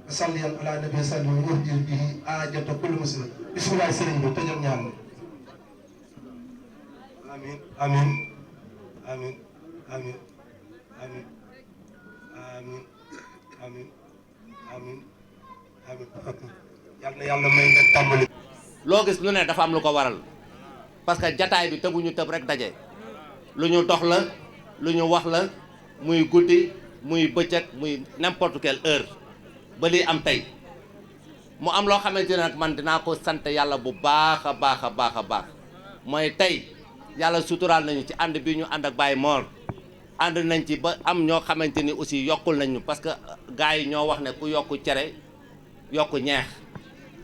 salliyan ala nabi sallam yurjil bihi ajata kulli muslim bismillah sëriñ bi tëjal ñaan amin amin amin amin amin amin amin amin amin yàlla na yàlla may ngeen tàmbali. loo gis lu ne dafa am lu ko waral parce que jataay bi tëbuñu tëb rek daje lu ñu dox la lu ñu wax la muy guddi muy bëccëg muy n'importe quelle heure ba lii am tey mu am loo xamante ne nag man dinaa ko sant yàlla bu baax a baax a baax a baax mooy tey yàlla suturaal nañu ci ànd bi ñu ànd ak Baye Mor ànd nañ ci ba am ñoo xamante ni aussi yokkul nañu parce que gars yi ñoo wax ne ku yokku cere yokku ñeex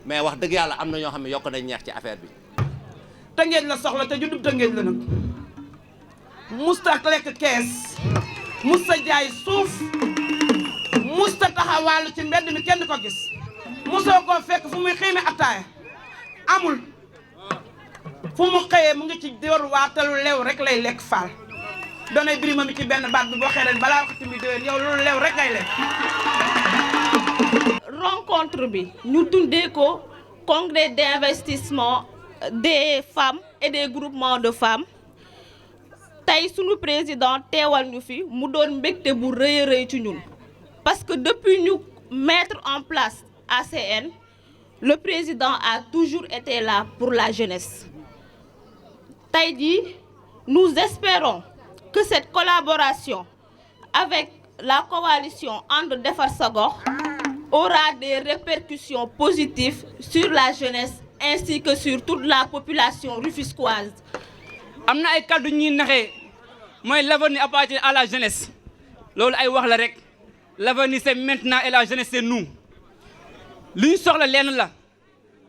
mais wax dëgg yàlla am na ñoo xam ne yokk nañ ñeex ci affaire bi. Tëngéej la soxla te juddub Tëngéej la nag musta lekk kees musta jaay suuf musta taxawaalu ci mbedd mi kenn ko gis musoo koo fekk fu muy xiime attaaya amul fu mu xëyee mu ngi ci door waatalu lew rek lay lekk faal doonay birima mi ci benn baat bi boo xeeree balaa waxati mi déwén yow loolu lew rek ngay lekk. rencontre bi ñu tuddee ko congrès d'investissement des femmes et des groupements de femmes tey sunu président teewal ñu fi mu doon mbégte bu rëy a rëy ci ñun parce que depuis ñu mettre en place ACN le président a toujours été là pour la jeunesse tey jii nous espérons que cette collaboration avec la coalition And Defar Sa Gox aura des répercussions positives sur la jeunesse ainsi que sur toute la population rufisquoise. am na ay kàddu ñuy naxee mooy l'avenir appartient à la jeunesse loolu ay wax la rek l'avenir c'est maintenant et la jeunesse c'est nous li ñu soxla lenn la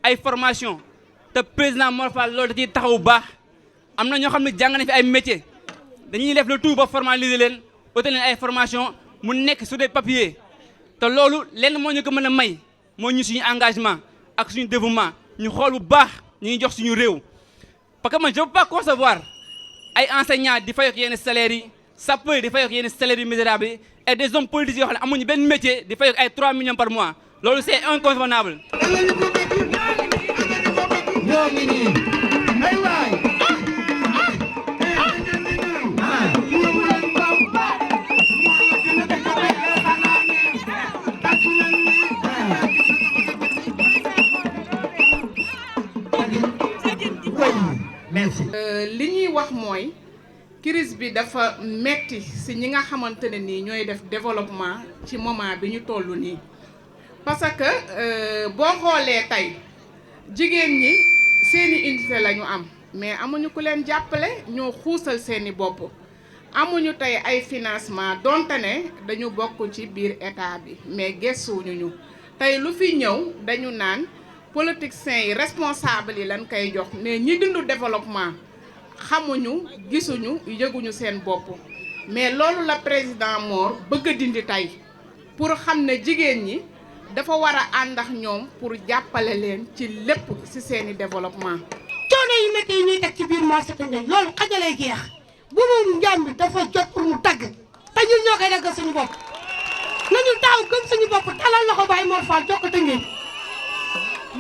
ay formation te président Mor Fall loolu da ciy taxaw bu baax am na ñoo xam ne jàng nañ fi ay métiers dañuy def le tout ba formaliser leen utal leen ay formation mu nekk sur des papiers te loolu lenn moo ñu ko mën a may moo ñu suñu engagement ak suñu dévouement ñu xool bu baax ñu ngi jox suñu réew parce que man je peux pas concevoir ay enseignants di fay ak yenn salaires yi sapeurs di fay ak yenn salaires yi misérables yi et des hommes politiques yoo xam ne amuñu benn métier di fay ak ay 3 millions par mois loolu c'est inconcevable. li ñuy wax mooy crise bi dafa metti ci ñi nga xamante ne nii ñooy def développement ci moment bi ñu toll nii parce que boo xoolee tey jigéen ñi seeni unité la ñu am mais amuñu ku leen jàppale ñoo xuusal seeni bopp amuñu tey ay financement donte ne dañu bokk ci biir état bi mais gëstuwuñu ñu tey lu fi ñëw dañu naan politiciens yi responsable yi lañ koy jox mais ñi dundu développement xamuñu gisuñu yëguñu seen bopp mais loolu la président Mor bëgg a dindi tey pour xam ne jigéen ñi dafa war a ànd ak ñoom pour jàppale leen ci lépp ci seeni développement. coono yi métti yi ñuy teg ci biir marché Tëngéej loolu xajalee jeex bu mu njàm bi dafa jot pour mu tagg te ñun ñoo koy daggal suñu bopp nañu taaw gëm suñu bopp talal loxo Baye Mor Fall jox ko Tëngéej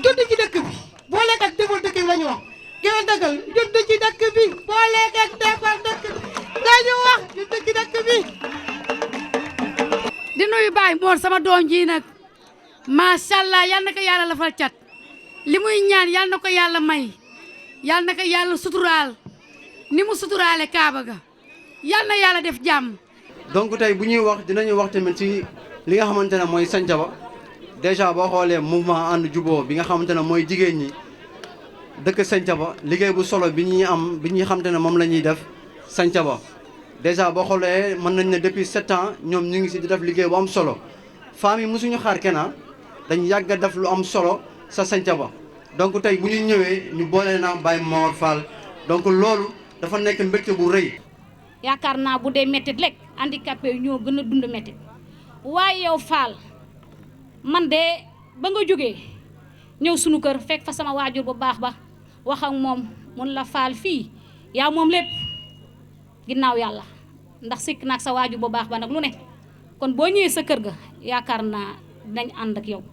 judd ci dëkk bi boo lekk ak defal dëkk bi la ñu wax géwél dëggal judd ci dëkk bi boo lekk ak defal dëkk bi la ñu wax judd ci dëkk bi. di nuyu Baye Mor sama doom ji nag macha allah yal na ko yàlla lafal cat li muy ñaan yal na ko yàlla may yal na ko yàlla suturaal ni mu suturaale Kaaba ga yal na yàlla def jàmm. donc tey bu ñuy wax dinañu wax tamit ci li nga xamante ne mooy Santhiaba déjà boo xoolee mouvement ànd juboo bi nga xamante ne mooy jigéen ñi dëkk Santhiaba liggéey bu solo bi ñuy am bi ñuy xamante ne moom la ñuy def Santhiaba déjà boo xoolee mën nañ ne depuis 7 ans ñoom ñu ngi si di def liggéey bu am solo femmes yi mosuñu xaar kenn dañ yàgg a def lu am solo sa Santhiaba donc tey bu ñu ñëwee ñu boole naa Baye Mor Fall donc loolu dafa nekk mbégte bu rëy. yaakaar naa bu dee métit rek handicapé yi ñoo gën a dund métit waaye yow Fall man de ba nga jógee ñëw sunu kër fekk fa sama waajur bu baax ba wax ak moom mun la Fall fii yaa moom lépp ginnaaw yàlla ndax sikk naag sa waajur bu baax ba nag lu ne kon boo ñëwee sa kër ga yaakaar naa dinañ ànd ak yow.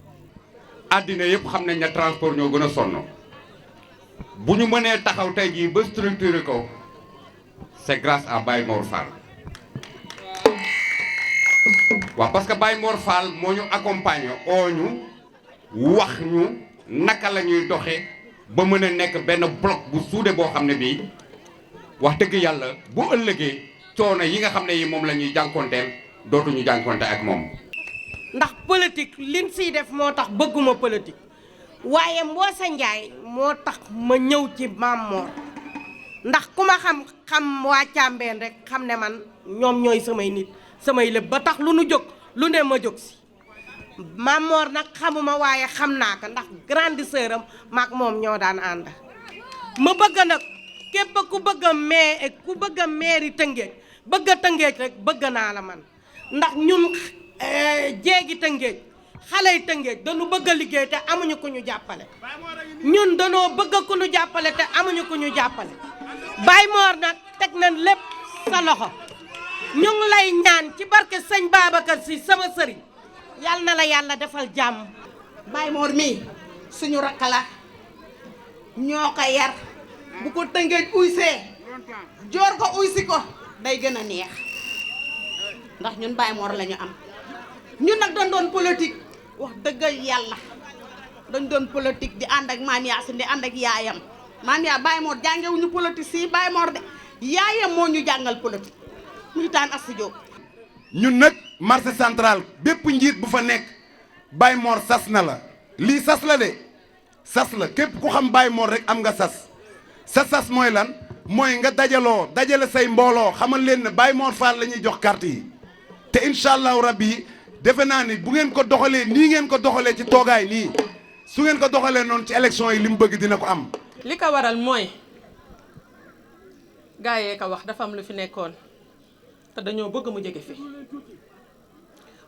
àddina yëpp xam nañ ne transport ñoo gën a sonn bu ñu mënee taxaw tey jii ba structuré ko c'est grâce à Baye Mor Fall. waaw parce que Baye Mor Fall moo ñu accompagner oo ñu wax ñu naka la ñuy doxee ba mën a nekk benn bloc bu suude boo xam ne bii wax dëgg yàlla bu ëllëgee coono yi nga xam ne yi moom la ñuy jànkonteel dootuñu jànkonte ak moom. ndax politique liñ siy def moo tax bëgguma politique waaye Mbossa Ndiaye moo tax ma ñëw ci Mame Mor ndax ku ma xam waa Càmbeen rek xam ne man ñoom ñooy samay nit samay lépp ba tax lu nu jóg lu ne ma jóg si Mame Mor nag xamuma waaye xam naa ko ndax grande sœur am maak moom ñoo daan ànd ma bëgg nag képp ku bëgg a mairie Tëngéej bëgg a Tëngéej rek bëgg naa la man ndax ñun jéegi Tëngéej xale yi Tëngéej dañu bëgg a liggéey te amuñu ku ñu jàppale ñun dañoo bëgg ku ñu jàppale te amuñu ku ñu jàppale Baye Mor nag teg nañ lépp sa loxo ñu ngi lay ñaan ci barke sëñ Babacar Si sama sëriñ yal na la yàlla defal jàmm. Baye Mor mii suñu rakk la ñoo ko yar bu ko Tëngéej uysee joor ko uysi ko day gën a neex ndax ñun Baye Mor la ñu am ñun nag dañ doon politique wax dëgg yàlla dañ doon politique di ànd ak Maam Yaasin di ànd ak yaayam Maam Yaa Baye Mor jàngewuñu politique si Baye Mor de yaayam moo ñu jàngal politique muy taan Astou Diop. ñun nag marché central bépp njiit bu fa nekk Baye Mor sas na la lii sas la de sas la képp ku xam Baye Mor rek am nga sas sa sas mooy lan mooy nga dajale say mbooloo xamal leen ne Baye Mor Fall la ñuy jox carte yi te incha allahu rabbi defe naa ni bu ngeen ko doxalee nii ngeen ko doxalee ci toogaay nii su ngeen ko doxalee noonu ci élection yi li mu bëgg dina ko am. li ko waral mooy gaa yee ko wax dafa am lu fi nekkoon te dañoo bëgg mu jóge fi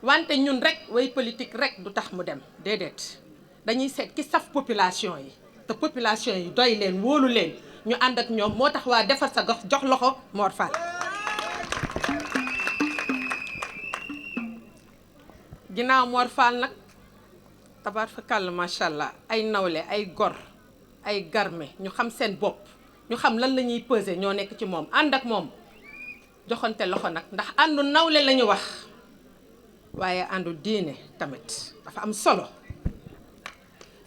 wante ñun rek way politique rek du tax mu dem déedéet dañuy seet ki saf population yi te population yi doy leen wóolu leen ñu ànd ak ñoom moo tax waa defar sa gox jox loxo Mor Fall. ginnaaw Mor Fall nag tabaar fa kàll macha allah ay nawle ay gor ay garme ñu xam seen bopp ñu xam lan la ñuy peser ñoo nekk ci moom ànd ak moom joxante loxo nag ndax àndu nawle la ñu wax waaye àndu diine tamit dafa am solo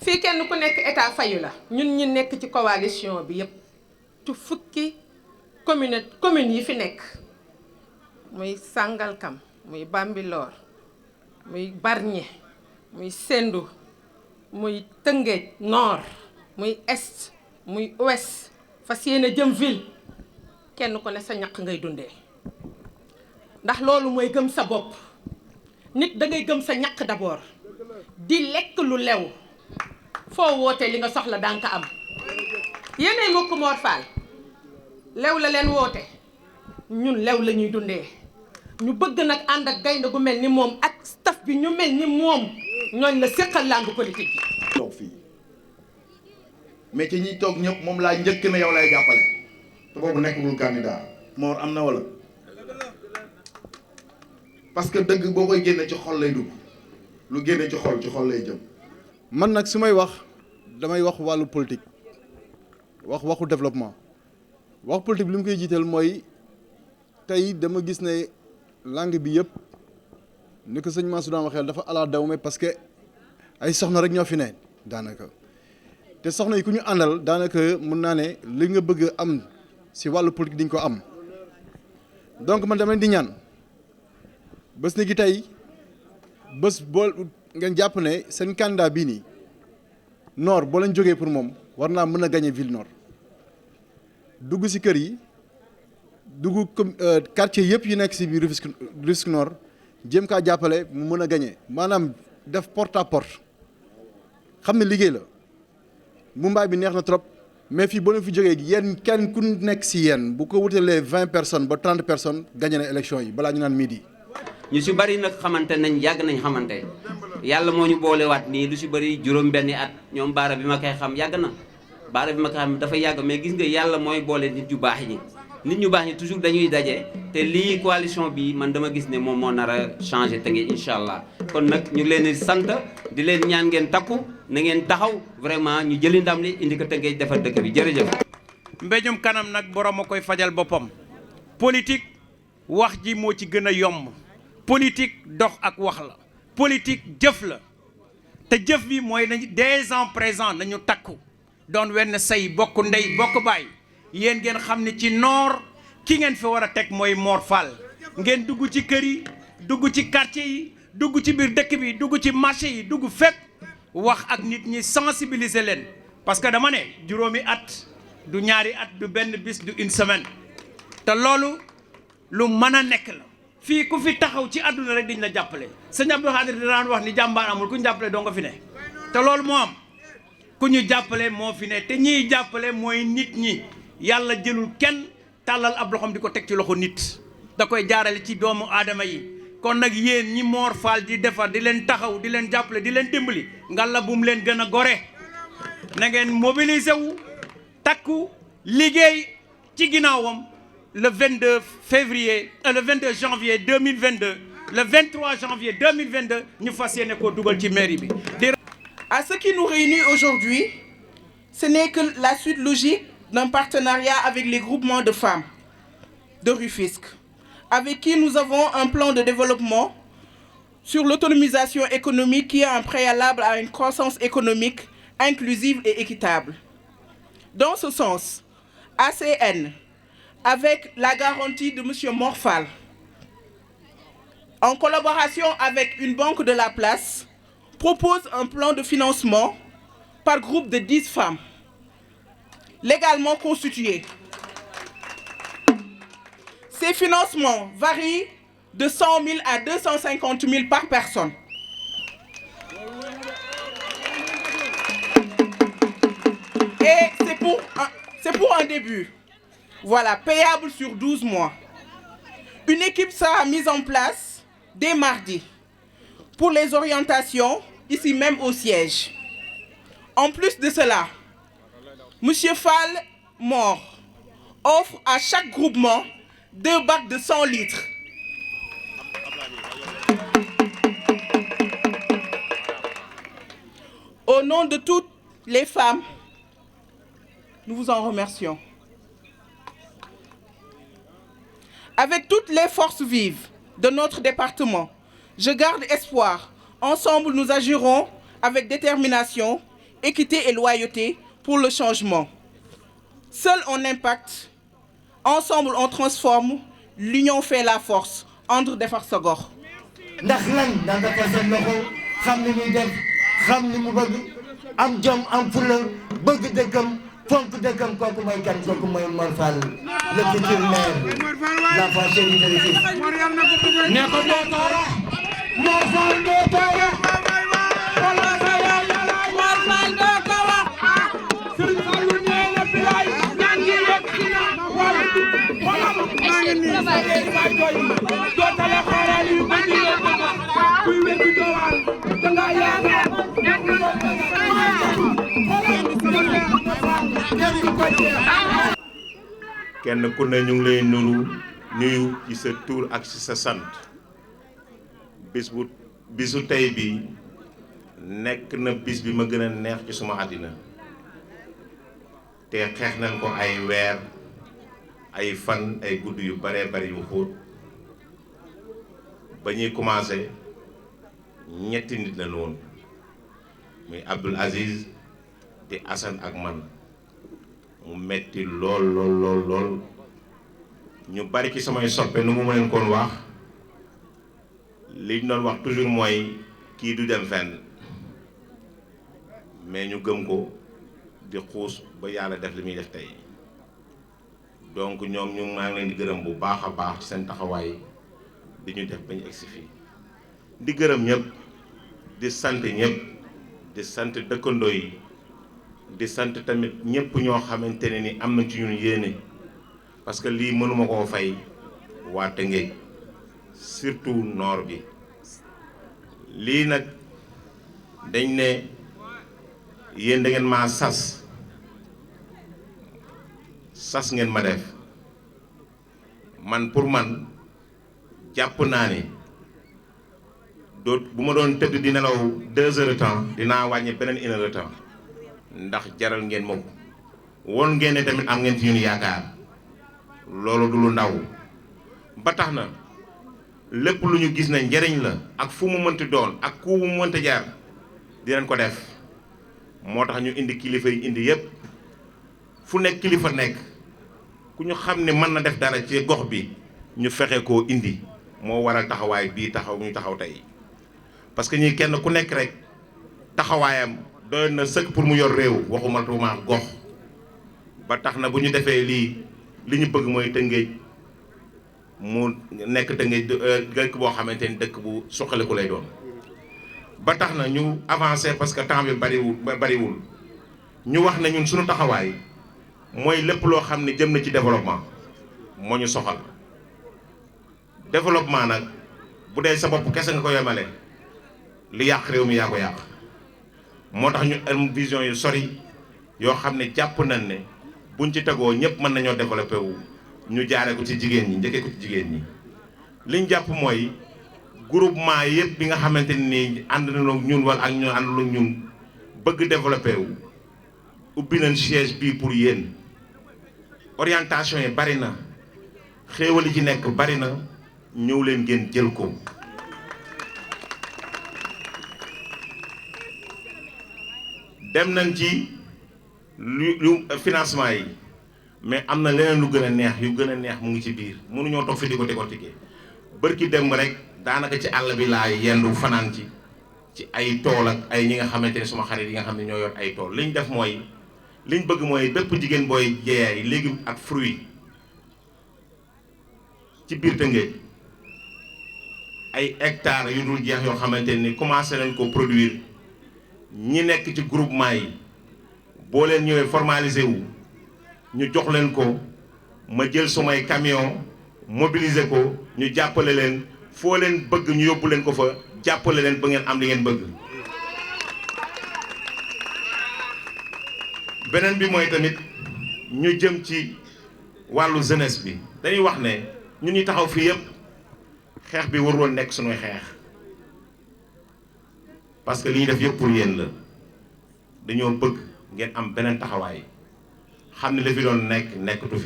fii kenn ku nekk état fayu la ñun ñi nekk ci coalition bi yépp ci fukki communes yi fi nekk muy Sangalkam muy Bambilor muy Bargny muy Sendou muy Tëngéej nord muy est muy ouest fas yéene jëm ville kenn ku ne sa ñaq ngay dundee ndax loolu mooy gëm sa bopp nit da ngay gëm sa ñaq d'abord di lekk lu lew foo wootee li nga soxla danga ko am yéenay mbokk Mor Fall lew la leen woote ñun lew la ñuy dundee ñu bëgg nag ànd ak gaynde gu mel ni moom ak staff bi ñu mel ni moom ñooñ la séqal langue politique yi. toog fii mais ci ñi toog ñëpp moom laa njëkk na yow lay jàppale te boobu nekkul candidat Mor am na wala parce que dëgg boo koy génne ci xol lay dugg lu génne ci xol lay jëm. man nag su may wax damay wax wàllu politique waxu développement wax politique bi li mu koy jiital mooy tey dama gis ne langue bi yëpp ni ko sëñ Mansour daan waxee dafa ala daw mais parce que ay soxna rek ñoo fi ne daanaka te soxna yi ku ñu àndal daanaka mën naa ne li nga bëgg am si wàllu politique di nga ko am donc man dama leen di ñaan bés ni gi tey bés boo ngeen jàpp ne seen candidat bii nii nord boo leen jógee pour moom war naa mën a gagner ville nord dugg si kër yi dugg quartier yëpp yi nekk si biir Rufisque Nord jéem kaa jàppale mu mën a gagner maanaam def porte à porte xam ne liggéey la Mumbaay bi neex na trop mais fii boo leen fi jógee yéen kenn ku nekk si yéen bu ko wutalee 20 personnes ba 30 personnes gagné na élection yi balaa ñu naan midi. ñu si bëri nag xamante nañ yàgg nañ xamante yàlla moo ñu boolewaat nii lu si bëri juróom-benni at ñoom baara bi ma koy xam yàgg na baara bi ma koy xam dafa yàgg mais gis nga yàlla mooy boole nit ñu baax ñi nit ñu baax ñi toujours dañuy daje te lii coalition bi man dama gis ne moom moo nar a changé te ngi incha allah kon nag ñu ngi leen di sant di leen ñaan ngeen takku na ngeen taxaw vraiment ñu jëli ndam li indi ko te ngay defar dëkk bi jërëjëf. mbéjum kanam nag borom a koy fajal boppam politique wax ji moo ci gën a yomb politique dox ak wax la politique jëf la te jëf bi mooy nañ dès en présent nañu takku doon wenn say bokk ndey bokk baay yéen ngeen xam ne ci noor ki ngeen fi war a teg mooy Mor Fall ngeen dugg ci kër yi dugg ci quartier yi dugg ci biir dëkk bi dugg ci marché yi dugg fépp wax ak nit ñi sensibiliser leen parce que dama ne juróomi at du ñaari at du benn bis du une semaine te loolu lu mën a nekk la fii ku fi taxaw ci àdduna rek diñ la jàppale sëñ Abdou Khadir daan wax ni jàmbaar amul ku ñu jàppale doo nga fi ne te loolu moo am ku ñu jàppale moo fi ne te ñiy jàppale mooy nit ñi yàlla jëlul kenn tàllal ab loxoom di ko teg ci loxo nit da koy jaarale ci doomu aadama yi kon nag yéen ñi Mor Fall di defar di leen taxaw di leen jàppale di leen dimbali ngalla bu mu leen gën a gore na ngeen mobiliser wu takku liggéey ci ginnaawam le 22 février le 22 janvier 2022 le 23 janvier 2022 ñu fas yéene koo dugal ci mairie bi. À ce qui nous réunit aujourd'hui, ce n'est que la suite logique d'un partenariat avec les groupements de femmes de Rufisque, avec qui nous avons un plan de développement sur l'autonomisation économique qui est un préalable à une croissance économique inclusive et équitable. Dans ce sens, ACN, avec la garantie de M. Mor Fall, en collaboration avec une banque de la place, propose un plan de financement par groupe de 10 femmes, légalement constituées. Ces financements varient de 100 000 à 250 000 par personne. Et c'est pour un début. Voilà, payable sur 12 mois. Une équipe sera mise en place dès mardi pour les orientations, ici même au siège. En plus de cela, M. Fall Mor offre à chaque groupement 2 bacs de 100 litres. Au nom de toutes les femmes, nous vous en remercions. Avec toutes les forces vives de notre département, je garde espoir. Ensemble, nous agirons avec détermination, équité et loyauté pour le changement. Seul on impacte, ensemble on transforme, l'union fait la force. Andre defar sa gox. ndax lan da nga ko seen loxo xam ni muy def xam ni mu bëgg am jom am fulla bëgg dëkkam fonk dëkkam kooku mooy kan kooku mooy Mor Fall le futur maire la prochaine de Rufisque ne ko doo toora Mor Fall doo toora wala sa yàlla Mor Fall doo toora Serigne Fallou nee na bilaay ñaan gi yegg si na wala maa ngi nii doo tale xaaral yu bëri la kuy weddi doowal da nga yaakaar kenn ku ne ñu ngi lay nuyu ci sa tur ak ci sa sant bisu tey bi nekk na bis bi ma gën a neex ci suma àddina te xeex nañ ko ay weer ay fan ay guddi yu bare bari yu xóot ba ñuy commencé ñetti nit la woon muy Abdoul Aziz di Assane ak man mu metti lool lool lool lool ñu bari ci samay soppe nu mu ma leen koon wax liñ doon wax toujours mooy kii du dem fenn mais ñu gëm ko di xuus ba yàlla def li muy def tey donc ñoom ñu maa ngi leen di gërëm bu baax a baax ci seen taxawaay di ñu def bañ egsi fii di gërëm ñëpp di sant ñëpp di sant dëkkandoo yi di sant tamit ñëpp ñoo xamante ne ni am na ci ñun yéene parce que lii mënuma koo fay waa Tëngéej surtout nord bi lii nag dañ ne yéen da ngeen maa sas ngeen ma def man pour man jàpp naa ni bu ma doon tëdd di nelaw 2 heures de temps dinaa wàññi beneen 1 heure de temps ndax jaral ngeen ma ko woon ngeen ne tamit am ngeen ci ñun yaakaar loolu du lu ndaw ba tax na lépp lu ñu gis ne njariñ la ak fu mu mënti doon ak ku mu mënti jaar dinañ ko def moo tax ñu indi kilifa yi indi yépp fu nekk kilifa nekk ku ñu xam ne mën na def dara ci gox bi ñu fexe koo indi moo waral taxawaay bii taxaw ñu taxaw tey parce que ñii kenn ku nekk rek taxawaayam doy na sëkk pour mu yor réew waxuma tuuma gox ba tax na bu ñu defee lii li ñu bëgg mooy Tëngéej mu nekk Tëngéej dëkk boo xamante ni dëkk bu suqaliku lay doon ba tax na ñu avancé parce que temps bi bariwul ñu wax ne ñun suñu taxawaay mooy lépp loo xam ne jëm na ci développement moo ñu soxal développement nag bu dee sa bopp kese nga ko yemale li yàq réew mi yaa ko yàq moo tax ñu am vision yu sori yoo xam ne jàpp nañ ne buñ ci tegoo ñëpp mën nañoo développé wu ñu jaaree ko ci jigéen ñi njëkkee ko ci jigéen ñi liñ jàpp mooy groupement yëpp bi nga xamante ni ànd nañoo ñun wala ak ñu àndul ak ñun bëgg développé wu ubbi nañ siège bii pour yéen orientation yi bari na xéewal yi ci nekk bari na ñëw leen ngeen jël ko. dem nañ ci lu financement yi mais am na leneen lu gën a neex yu gën a neex mu ngi ci biir mënuñoo toog fi di ko décortiquer bërki dem rek daanaka ci àll bi laa yendu fanaan ci ay tool ak ay ñi nga xamante ne suma xarit yi nga xam ne ñoo yor ay tool liñ def mooy liñ bëgg mooy bépp jigéen booy jeeyaay légumes ak fruits ci biir Tëngéej ay hectares yu dul jeex yoo xamante ni commencé nañ ko produire ñi nekk ci groupement yi boo leen ñëwee formalisé wu ñu jox leen ko ma jël sumay camion mobiliser ko ñu jàppale leen foo leen bëgg ñu yóbbu leen ko fa jàppale leen ba ngeen am li ngeen bëgg. beneen bi mooy tamit ñu jëm ci wàllu jeunesse bi dañuy wax ne ñun ñi taxaw fii yëpp xeex bi waruloon nekk suñuy xeex parce que li ñuy def yëpp pour yéen la dañoo bëgg ngeen am beneen taxawaay xam ne la fi doon nekkatu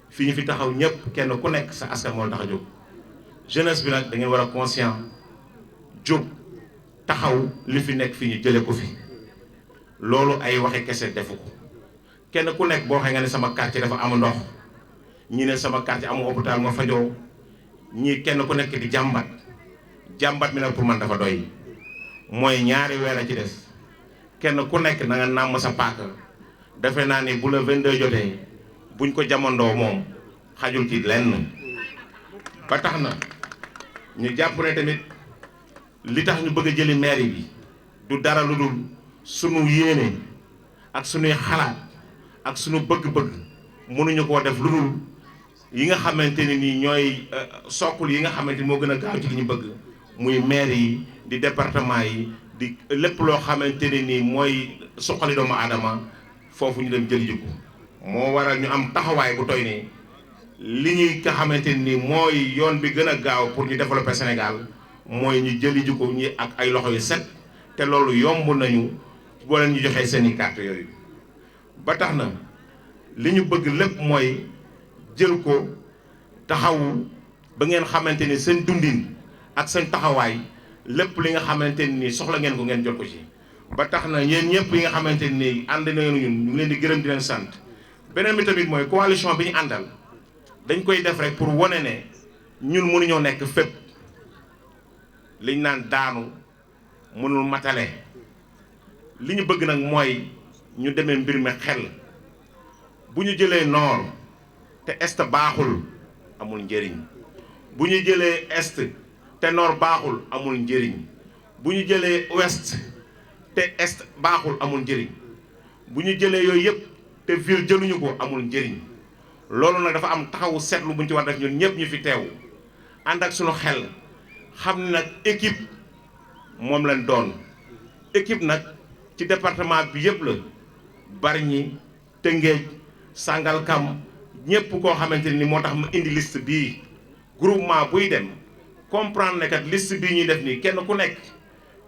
fi ñu fi taxaw ñëpp kenn ku nekk sa askan moo tax a jóg jeunesse bi nag da ngeen war a conscient jóg taxaw li fi nekk fii ñu jëlee ko fi loolu ay waxe kese defu ko kenn ku nekk boo xam nga ne sama quartier dafa am ndox ñi ne sama quartier amu hôpital ma fajoo ñii kenn ku nekk di jàmbat mi nag pour man dafa doy mooy ñaari weer a ci des kenn ku nekk na nga nàmm sa paaka defe naa ni bu la 22 jotee buñ ko jamandoo moom xajul ci lenn ba tax na ñu jàpp ne tamit li tax ñu bëgg a jëli mairie bi du dara lu dul sunu yéene ak sunuy xalaat ak sunu bëgg-bëgg mënuñu koo def lu dul yi nga xamante ne nii ñooy sokkul yi nga xamante ni moo gën a gaaw ci li ñu bëgg muy maire yi di département yi di lépp loo xamante ne nii mooy suqali doomu aadama foofu ñu dem jëli ji ko moo waral ñu am taxawaay bu toy nii li ñuy nga xamante ni mooy yoon bi gën a gaaw pour ñu développer Sénégal mooy ñu jëli ji ko ñi ak ay loxo yu set te loolu yomb nañu boo leen ñu joxee seeni carte yooyu ba tax na li ñu bëgg lépp mooy jël ko taxawu ba ngeen xamante ni seen dundin ak seen taxawaay lépp li nga xamante ni soxla ngeen ko ngeen jot ko ci ba tax na yéen ñëpp yi nga xamante ni ànd nañu ñun ñu ngi leen di gërëm di leen sant beneen bi tamit mooy coalition bi ñu àndal dañ koy def rek pour wane ne ñun mënuñoo nekk fépp liñ naan daanu mënul matale li ñu bëgg nag mooy ñu demee mbir mi xel bu ñu jëlee nord te est baaxul amul njëriñ bu ñu jëlee est te nord baaxul amul njëriñ bu ñu jëlee ouest te est baaxul amul njëriñ bu ñu jëlee yooyu yëpp te ville jëluñu ko amul njëriñ loolu nag dafa am taxawu seetlu bu ñu ci war def ñun ñëpp ñu fi teew ànd ak sunu xel xam ne nag équipe moom lañ doon équipe nag ci département bi yëpp la Bargny Tëngéej Sangalkam ñëpp koo xamante ni moo tax ma indi liste bii groupement buy dem comprendre ne kat liste bii ñuy def nii kenn ku nekk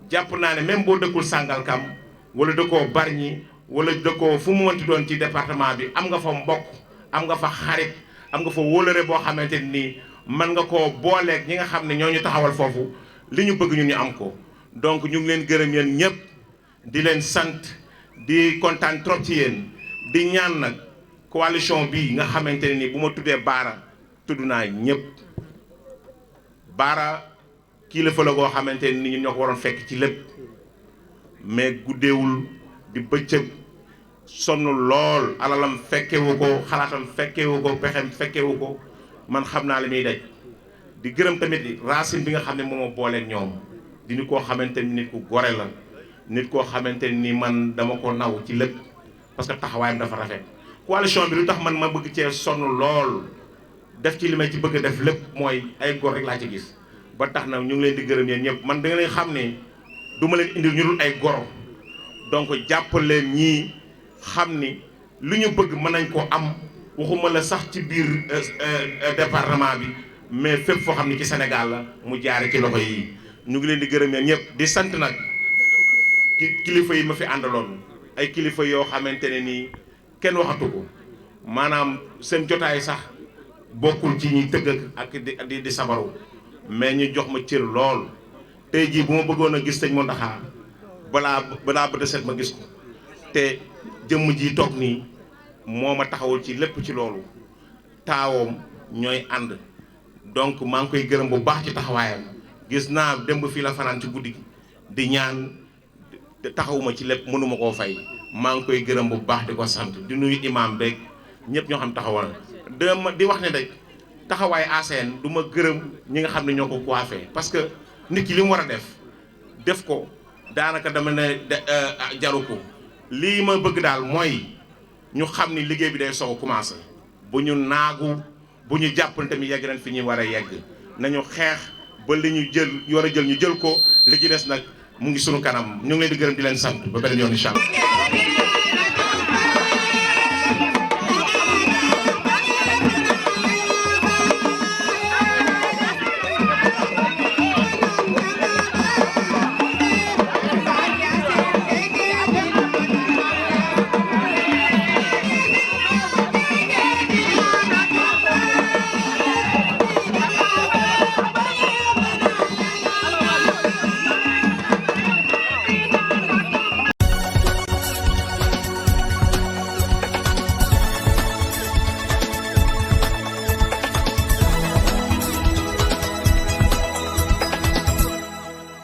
jàpp naa ne même boo dëkkul Sangalkam wala dëkkoo Bargny wala dëkkoo fu mu mënti doon ci département bi am nga fa mbokk am nga fa xarit am nga fa wóolare boo xamante ni mën nga koo booleeg ñi nga xam ne ñoo ñu taxawal foofu li ñu bëgg ñun ñu am ko donc ñu ngi leen gërëm yéen ñëpp di leen sant di kontaan trop ci yéen di ñaan nag coalition bi nga xamante ne ni bu ma tuddee Baara tudd naa ñëpp Baara kilifa la goo xamante ne ni ñun ñoo ko waroon fekk ci lépp mais guddeewul di bëccëg sonn lool alalam fekkewu ko xalaatam fekkewu ko pexem fekkewu ko man xam naa li muy daj di gërëm tamit Racine bi nga xam ne moom moo booleen ñoom di nit koo xamante ni nit ku gore la nit koo xamante ni man dama ko naw ci lépp parce que taxawaayam dafa rafet coalition bi lu tax man ma bëgg cee sonn lool def ci li may ci bëgg def lépp mooy ay góor rek laa ci gis ba tax na ñu ngi leen di gërëm yéen ñëpp man da nga leen xam ne du ma leen indil ñu dul ay goro donc jàpp leen ñii xam ni lu ñu bëgg mën nañ ko am waxuma la sax ci biir département bi mais fépp foo xam ne ci Sénégal la mu jaare ci loxo yi ñu ngi leen di gërëm yéen ñëpp di sant nag kilifa yi ma fi àndaloon ay kilifa yoo xamante ne nii kenn waxatu ko maanaam seen jotaay sax bokkul ci ñuy tëgg ak di sabaru mais ñu jox ma cër lool tey jii bu ma bëggoon a gis sëñ Mountakha balaa bët set ma gis ko te jëmm ji toog nii moo ma taxawul ci lépp ci loolu taawoom ñooy ànd donc maa ngi koy gërëm bu baax ci taxawaayam gis naa démb fii la fanaan ci guddi gi di ñaan taxawuma ci lépp mënuma koo fay maa ngi koy gërëm bu baax di ko sant di nuyu imam beeg ñëpp ñoo xam taxawal di wax ne rek taxawaay ACN du ma gërëm ñi nga xam ne ñoo ko coiffé parce que nit ki li mu war a def ko daanaka dama ne jaru ko lii ma bëgg daal mooy ñu xam ni liggéey bi day soog a commencé bu ñu naagu bu ñu jàppante tamit yegg nañ fi ñuy war a yegg nañu xeex ba li ñu jël war a jël ñu jël ko li ci des nag mu ngi sunu kanam ñu ngi leen di gërëm di leen sant ba beneen yoon incha allah